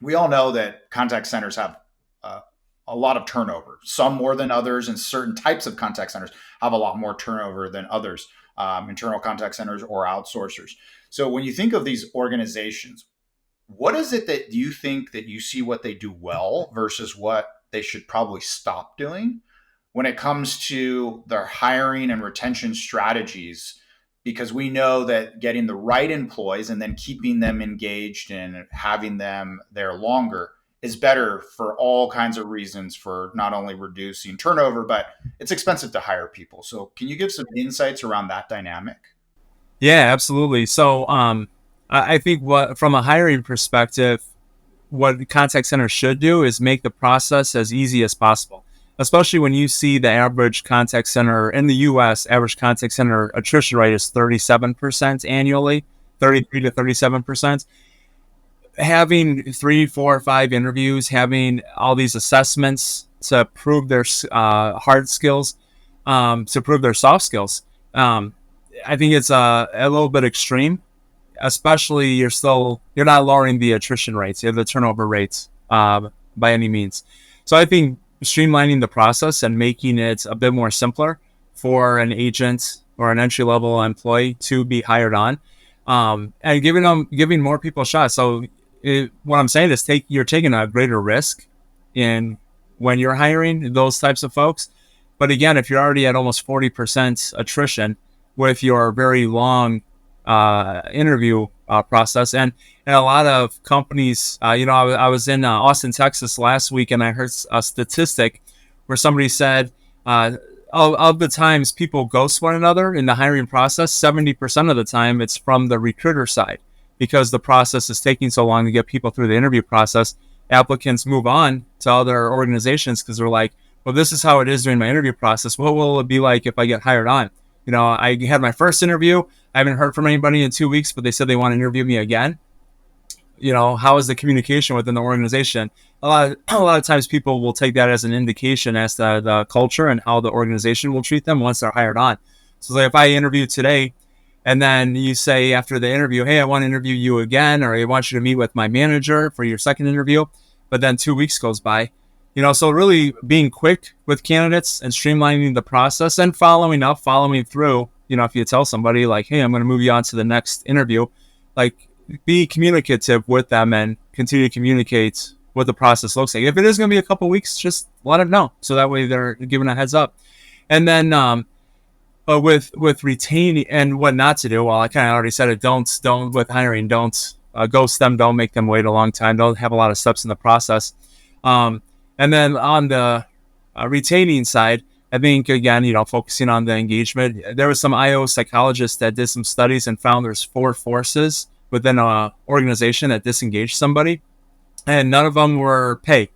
we all know that contact centers have uh, a lot of turnover, some more than others, and certain types of contact centers have a lot more turnover than others, internal contact centers or outsourcers. So when you think of these organizations, what is it that you think that you see what they do well versus what they should probably stop doing when it comes to their hiring and retention strategies? Because we know that getting the right employees and then keeping them engaged and having them there longer is better for all kinds of reasons, for not only reducing turnover, but it's expensive to hire people. So can you give some insights around that dynamic? Yeah, absolutely. So, I think what from a hiring perspective, what the contact center should do is make the process as easy as possible. Especially when you see the average contact center in the U.S., average contact center attrition rate is 37% annually, 33 to 37%. Having three, four, five interviews, having all these assessments to prove their hard skills, to prove their soft skills, I think it's a little bit extreme. Especially, you're not lowering the attrition rates, you have the turnover rates by any means. So I think streamlining the process and making it a bit more simpler for an agent or an entry level employee to be hired on, and giving more people a shot. So what I'm saying is you're taking a greater risk in when you're hiring those types of folks. But again, if you're already at almost 40% attrition with your very long interview process, and a lot of companies, I was in Austin, Texas last week, and I heard a statistic where somebody said of the times people ghost one another in the hiring process, 70% of the time it's from the recruiter side, because the process is taking so long to get people through the interview process. Applicants move on to other organizations because they're like, well, this is how it is during my interview process. What will it be like if I get hired on? I had my first interview. I haven't heard from anybody in 2 weeks, but they said they want to interview me again. How is the communication within the organization? A lot of times people will take that as an indication as to the culture and how the organization will treat them once they're hired on. So like if I interview today and then you say after the interview, hey, I want to interview you again, or I want you to meet with my manager for your second interview, but then 2 weeks goes by, so really being quick with candidates and streamlining the process and following through, if you tell somebody like, hey, I'm going to move you on to the next interview, like be communicative with them and continue to communicate what the process looks like. If it is going to be a couple weeks, just let them know. So that way they're given a heads up. And then, but with retaining and what not to do, well, I kind of already said it. Don't with hiring, don't ghost them. Don't make them wait a long time. Don't have a lot of steps in the process. And then on the retaining side, I think, again, focusing on the engagement. There was some IO psychologists that did some studies and found there's 4 forces within an organization that disengage somebody, and none of them were pay,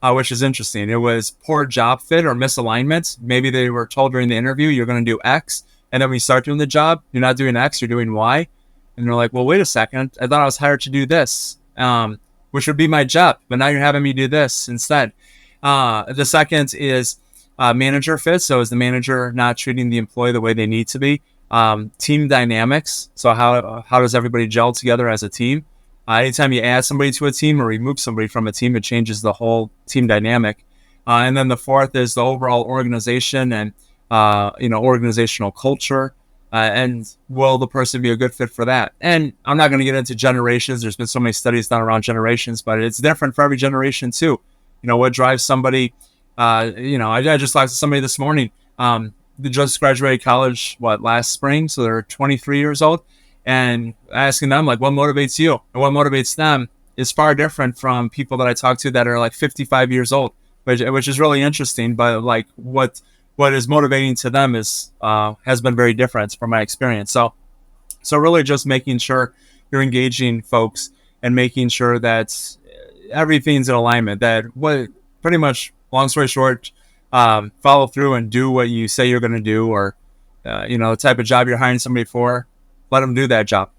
which is interesting. It was poor job fit or misalignment. Maybe they were told during the interview, you're going to do X, and then when you start doing the job, you're not doing X, you're doing Y. And they're like, well, wait a second. I thought I was hired to do this, which would be my job, but now you're having me do this instead. The second is manager fit. So is the manager not treating the employee the way they need to be? Team dynamics. So how does everybody gel together as a team? Anytime you add somebody to a team or remove somebody from a team, it changes the whole team dynamic. And then the fourth is the overall organization and organizational culture. And will the person be a good fit for that? And I'm not going to get into generations. There's been so many studies done around generations, but it's different for every generation too. What drives somebody? I just talked to somebody this morning. They just graduated college, last spring? So they're 23 years old, and asking them like, what motivates you and what motivates them is far different from people that I talk to that are like 55 years old, which is really interesting. But like what is motivating to them is has been very different from my experience. So really just making sure you're engaging folks and making sure that everything's in alignment. That what pretty much, long story short, follow through and do what you say you're going to do, or the type of job you're hiring somebody for, let them do that job.